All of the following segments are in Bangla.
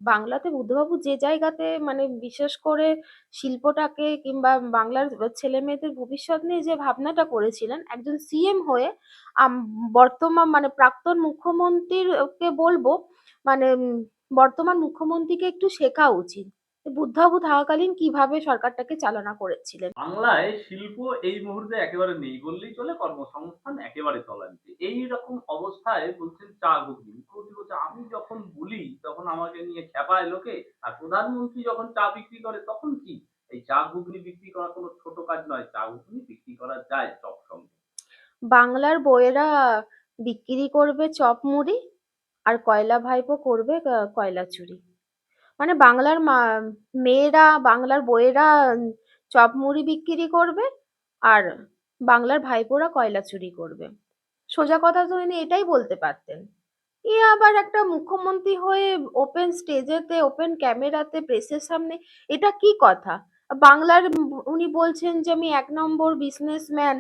বাংলাতে বুদ্ধবাবু যে জায়গাতে মানে বিশেষ করে শিল্পটাকে কিংবা বাংলার ছেলেমেয়েদের ভবিষ্যৎ নিয়ে যে ভাবনাটা করেছিলেন একজন সিএম হয়ে, বর্তমান মানে প্রাক্তন মুখ্যমন্ত্রীর কে বলবো মানে বর্তমান মুখ্যমন্ত্রীকে একটু শেখা উচিত। বুদ্ধবাবু থাকাকালীন কিভাবে সরকারটাকে চালনা করেছিলেন। বাংলায় শিল্প এই মুহূর্তে একেবারে নেই বললেই চলে, কর্মসংস্থান একেবারে তলানিতে। এইরকম অবস্থায় বলছেন চা ঘুগনি। মুখ্যমন্ত্রী বলছে, আমি যখন বলি তখন আমাকে নিয়ে খেপায় লোকে, আর প্রধানমন্ত্রী যখন চা বিক্রি করে তখন কি? এই চা ঘুগনি বিক্রি করা কোনো ছোট কাজ নয়। চা ঘুগনি বিক্রি করা যায় চপ সঙ্গে। বাংলার বউয়েরা বিক্রি করবে চপ মুড়ি, আর কয়লা ভাইপো করবে কয়লা চুরি। মানে বাংলার মেয়েরা বাংলার বউয়েরা চপ মুড়ি বিক্রি করবে, আর বাংলার ভাইপোরা কয়লা চুরি করবে। সোজা কথা তো ইনি এটাই বলতে পারতেন। এ আবার একটা মুখ্যমন্ত্রী হয়ে ওপেন স্টেজেতে ওপেন ক্যামেরাতে প্রেসের সামনে, এটা কি কথা? বাংলার উনি বলছেন যে আমি ১ নম্বর বিজনেসম্যান,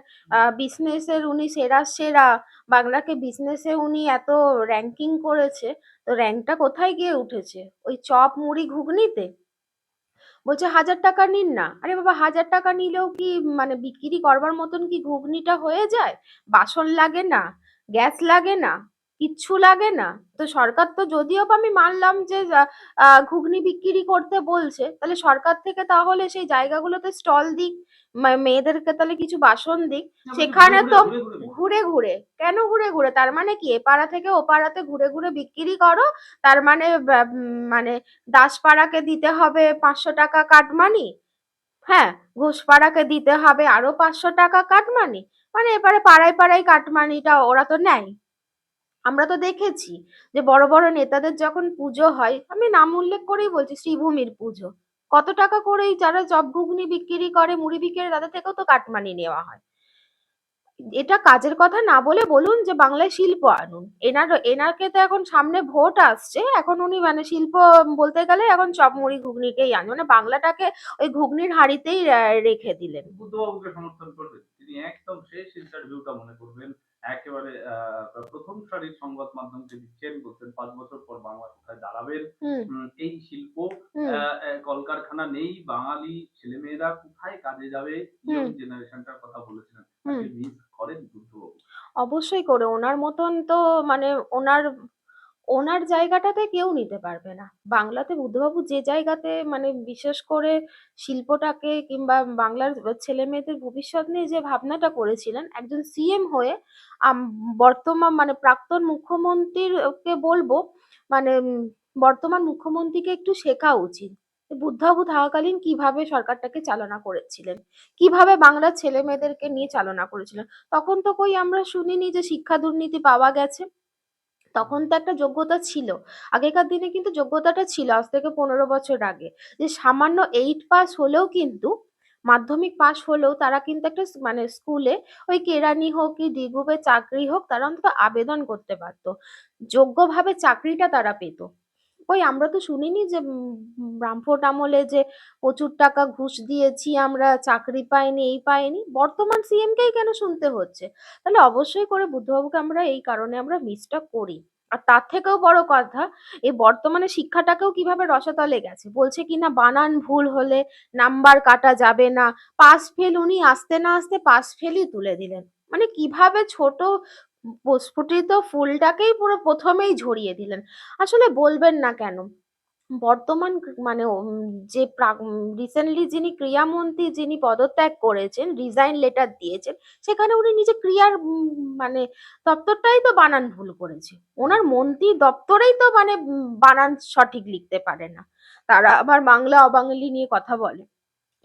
বিজনেসের উনি সেরা সেরা, বাংলাকে বিজনেসে উনি এত র‍্যাংকিং করেছে। তো র‍্যাংকটা কোথায় গিয়ে উঠেছে? ওই চপ মুড়ি ঘুগনিতে? বলছে ১,০০০ নিন না। আরে বাবা, ১,০০০ নিলেও কি মানে বিক্রি করবার মতন কি ঘুগনিটা হয়ে যায়? বাসন লাগে না, গ্যাস লাগে না, কিচ্ছু লাগে না। তো সরকার তো যদিও বা আমি মানলাম যে ঘুগনি বিক্রি করতে বলছে, তাহলে সরকার থেকে তাহলে সেই জায়গাগুলোতে স্টল দিক, মেয়েদেরকে তাহলে কিছু বাসন দিক। না, বলছে সেখানে তো ঘুরে বিক্রি ঘুরে করতে। ঘুরে, কেন ঘুরে ঘুরে? তার মানে কি এ পাড়া থেকে ও পাড়াতে ঘুরে ঘুরে বিক্রি করো? তার মানে মানে দাসপাড়াকে দিতে হবে ৫০০ টাকা কাটমানি, হ্যাঁ, ঘোষপাড়াকে দিতে হবে আরো ৫০০ টাকা কাটমানি। মানে এবারে পাড়ায় পাড়ায় কাটমানিটা ওরা তো নেয়। আমরা তো দেখেছি যে বড় বড় নেতাদের যখন পুজো হয়, আমি নাম উল্লেখ করেই বলছি, শ্রীভূমির পুজো, কত টাকা করেই যারা চপ ঘুগনি বিক্রি করে, মুড়ি বিক্রি করে, তাদের থেকেও তো কাটমানি নেওয়া হয়। এটা কাজের কথা না বলে বলুন যে বাংলায় শিল্প আনুন। এনাকে তো এখন সামনে ভোট আসছে, এখন উনি মানে শিল্প বলতে গেলে এখন চপ মুড়ি ঘুগনিকেই আনুন, মানে বাংলাটাকে ওই ঘুগনির হাঁড়িতেই রেখে দিলেন। বুদ্ধবাবুকে সমর্থন করবেন। তিনি একদম শেষ ইন্টারভিউটা মনে করবেন। একেবারে প্রথম সারির সংবাদ মাধ্যমকে দিচ্ছেন, বলছেন ৫ বছর পর বাংলা কোথায় দাঁড়াবেন। হুম। এই শিল্প, হুম। কলকারখানা নেই, বাঙালি ছেলেমেয়েরা কোথায় কাজে যাবে? ইয়ং হুম। জেনারেশনটার কথা বলেছিলেন। হুম। তাকে মিস করেন বুদ্ধবাবু? অবশ্যই করে, ওনার মতন তো মানে ওনার ওনার জায়গাটাতে কেউ নিতে পারবে না। বাংলাতে বুদ্ধবাবু যে জায়গাতে মানে বিশেষ করে শিল্পটাকে কিংবা বাংলার ছেলেমেয়েদের ভবিষ্যৎ নিয়ে যে ভাবনাটা করেছিলেন একজন সিএম হয়ে, আম বর্তমান মানে প্রাক্তন মুখ্যমন্ত্রীর কে বলবো মানে বর্তমান মুখ্যমন্ত্রীকে একটু শেখা উচিত। বুদ্ধবাবু থাকাকালীন কিভাবে সরকারটাকে চালনা করেছিলেন, কিভাবে বাংলার ছেলেমেয়েদেরকে নিয়ে চালনা করেছিলেন। তখন তো কই আমরা শুনিনি যে শিক্ষা দুর্নীতি পাওয়া গেছে। তখন তো একটা যোগ্যতা ছিল। আগেকার দিনে কিন্তু যোগ্যতাটা ছিল, আজ থেকে ১৫ বছর আগে। যে সামান্য ৮ পাস হলেও কিন্তু, মাধ্যমিক পাস হলেও তারা কিন্তু একটা মানে স্কুলে ওই কেরানি হোক কি ডি গ্রুপের চাকরি হোক, তারা অন্তত আবেদন করতে পারত। যোগ্যভাবে চাকরিটা তারা পেত। কই আমরা তো শুনিনি যে বামফ্রন্ট আমলে যে প্রচুর টাকা ঘুষ দিয়েছি আমরা, চাকরি পাইনি, এই পাইনি। বর্তমান সিএম কেই কেন শুনতে হচ্ছে? তাহলে অবশ্যই করে বুদ্ধবাবুকে আমরা এই কারণে আমরা মিসটা করি। আর তার থেকেও বড় কথা, এই বর্তমানে শিক্ষাটাকেও কিভাবে রসাতলে গেছে। বলছে কিনা বানান ভুল হলে নাম্বার কাটা যাবে না। পাস ফেল উনি আসতে না আসতে পাস ফেলই তুলে দিলেন। মানে কিভাবে ছোট প্রস্ফুটিত ফুলটাকেই পুরো ১ম এই ঝরিয়ে দিলেন। আসলে বলবেন না কেন? বর্তমান মানে যে রিসেন্টলি যিনি ক্রীড়ামন্ত্রী যিনি পদত্যাগ করেছেন, রিজাইন লেটার দিয়েছেন, সেখানে উনি নিজে ক্রিয়ার মানে দপ্তরটাই তো বানান ভুল করেছে। ওনার মন্ত্রী দপ্তরেই তো মানে বানান সঠিক লিখতে পারে না। তারা আবার বাংলা অবাঙালি নিয়ে কথা বলে।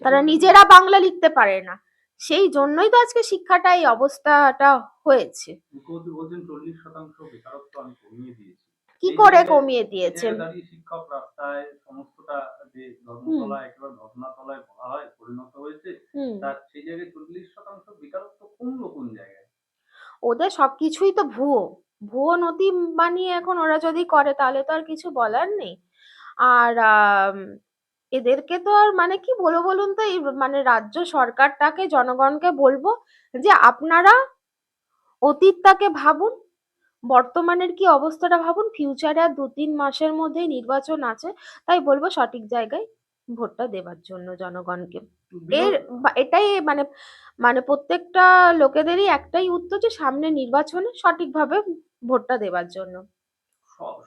তারা মুখ্যমন্ত্রী নিজেরা বাংলা লিখতে পারে না। সেই জন্যই তো আজকে শিক্ষাটা এই অবস্থাটা হয়েছে। মুখ্যমন্ত্রী বলছেন ৪০% বেকারত্ব আমি কমিয়ে দিয়েছি। কি এই করে জায়গায় কমিয়ে এই দিয়েছেন? জায়গায় দাঁড়িয়ে শিক্ষক রাস্তায় সমস্তটা যে হুম। ধর্মতলা একেবারে ধর্নাতলায় বলা হয় পরিণত হয়েছে, হুম। তার সেই জায়গায় ৪০% বেকারত্ব কমলো কোন জায়গায়? ওদের সবকিছুই তো ভুয়ো। ভুয়ো নথি বানিয়ে এখন ওরা যদি করে তাহলে তো আর কিছু বলার নেই। আর এদেরকে তো আর মানে কি বলবো বলুন তো, এই মানে রাজ্য সরকারটাকে জনগণকে বলবো যে আপনারা অতীতটাকে ভাবুন, বর্তমানের কি অবস্থাটা ভাবুন, ফিউচারে আর ২-৩ মাসের মধ্যেই নির্বাচন আছে। তাই বলবো সঠিক জায়গায় ভোটটা দেবার জন্য জনগণকে। এর বিরোধ এটাই মানে মানে প্রত্যেকটা লোকেদেরই একটাই উত্তর যে সামনে নির্বাচনে সঠিকভাবে ভোটটা দেবার জন্য।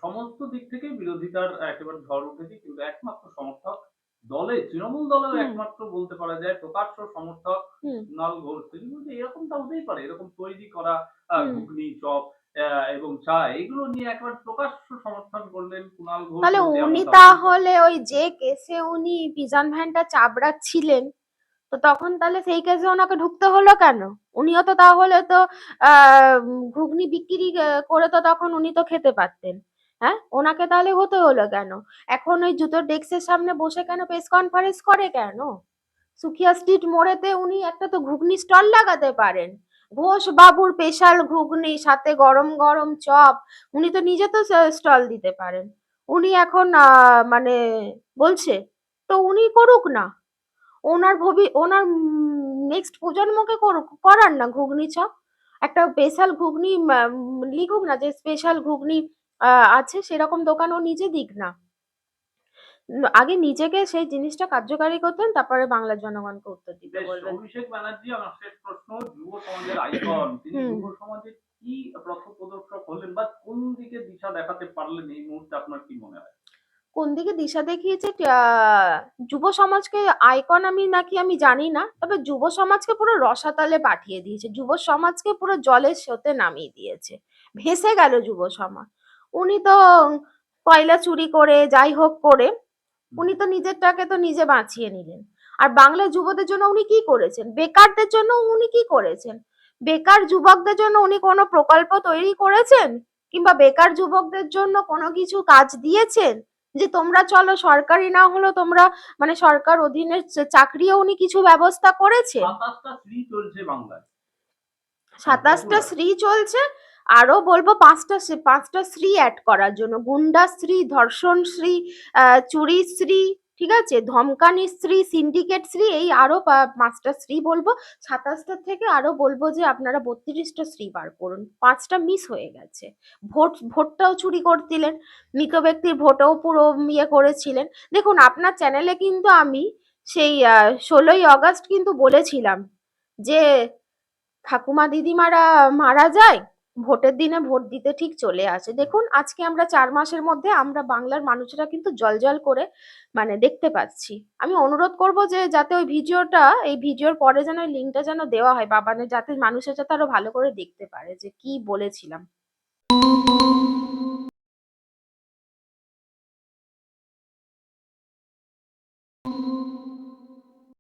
সমস্ত দিক থেকেই বিরোধিতার একেবারে ঝড় উঠেছে, কিন্তু একমাত্র সমর্থক দলে তৃণমূল দলেও হুম, একমাত্র বলতে পারা যায় প্রকাশ্য সমর্থক হুম, কুণাল ঘোষ। তিনি বলছে এরকমটা হতেই পারে, এরকম তৈরি করা হুম। ঘুগনি, চপ এবং চা এগুলো নিয়ে একেবারে প্রকাশ্য সমর্থন করলেন কুণাল ঘোষ, তাহলে বলছে উনি এমনটা হতেই পারে। তাহলে ওই যে কেসে উনি পিজন ভ্যানটা চাবড়াচ্ছিলেন, তো তখন তাহলে সেই কেসে ওনাকে ঢুকতে হলো কেন? উনিও তো তাহলে তো ঘুগনি বিক্রি করে তো তখন উনি তো খেতে পারতেন। হ্যাঁ? ওনাকে তাহলে হতে হলো কেন? এখন ওই জুতোর ডেস্কের সামনে বসে কেন প্রেস কনফারেন্স করে কেন? সুখিয়া স্ট্রিট মোড়েতে উনি একটা তো ঘুগনি স্টল লাগাতে পারেন। ঘোষ বাবুর স্পেশাল ঘুগনি সাথে গরম গরম চপ, উনি তো নিজে তো স্টল দিতে পারেন। উনি এখন মানে বলছে, তো উনি করুক না। ওনার নেক্সট প্রজন্মকে করান না ঘুগনি চপ। একটা স্পেশাল ঘুগনি লিখুক না যে স্পেশাল ঘুগনি আছে, সেরকম দোকান ও নিজে দিক না। আগে নিজেকে সেই জিনিসটা কার্যকারী করতেন, তারপরে বাংলার জনগণকে উত্তর দিতে বেশ, বলবেন। অভিষেক ব্যানার্জি আমার শেষ প্রশ্ন, যুব সমাজের আইকন, তিনি হুম। যুব সমাজের কি পথপ্রদর্শক হলেন বা কোন দিকে দিশা দেখাতে পারলেন এই মুহূর্তে আপনার কি মনে হয়? কোন দিকে দিশা দেখিয়েছে যুব সমাজকে আইকন আমি জানি না, তবে যুব সমাজকে পুরো রসাতলে পাঠিয়ে দিয়েছে, যুব সমাজকে পুরো জলের স্রোতে নামিয়ে দিয়েছে, ভেসে গেল যুব সমাজ। উনি তো কয়লা চুরি করে যাই হোক করে হুম। উনি তো নিজেরটাকে তো নিজে বাঁচিয়ে নিলেন। আর বাংলার যুবদের জন্য উনি কি করেছেন? বেকারদের জন্য উনি কি করেছেন? বেকার যুবকদের জন্য উনি কোনো প্রকল্প তৈরি করেছেন? কিংবা বেকার যুবকদের জন্য কোনো কিছু কাজ দিয়েছেন? যে তোমরা চলো, সরকারি না হলেও তোমরা মানে সরকার অধীনে চাকরিও উনি কিছু ব্যবস্থা করেছেন? 27টা শ্রী চলছে বাংলায়, মানে 27টা পপুলার। শ্রী চলছে। আরো বলবো পাঁচটা শ্রী অ্যাড করার জন্য, গুন্ডা শ্রী, ধর্ষণ শ্রী, চুরি শ্রী, ঠিক আছে, ধমকানি শ্রী, সিন্ডিকেট শ্রী, এই আরো 5টা শ্রী বলবো। 27টার থেকে আরো বলবো যে আপনারা 32টা শ্রী বার করুন, 5টা মিস হয়ে গেছে। ভোটটাও চুরি করছিলেন, মৃত ব্যক্তির ভোটও পুরো ইয়ে করেছিলেন। দেখুন আপনার চ্যানেলে কিন্তু আমি সেই 16ই আগস্ট কিন্তু বলেছিলাম যে ঠাকুমা দিদিমারা মারা যায়, ভোটের দিনে ভোট দিতে ঠিক চলে আসে। দেখুন আজকে আমরা 4 মাসের মধ্যে আমরা বাংলার মানুষেরা কিন্তু জলজল করে মানে দেখতে পাচ্ছি। আমি অনুরোধ করব যে যাতে ওই ভিডিওটা, এই ভিডিওর পরে যেন ওই লিঙ্কটা যেন দেওয়া হয় বাবানের, যাতে মানুষের যাতে আরো ভালো করে দেখতে পারে যে কি বলেছিলাম।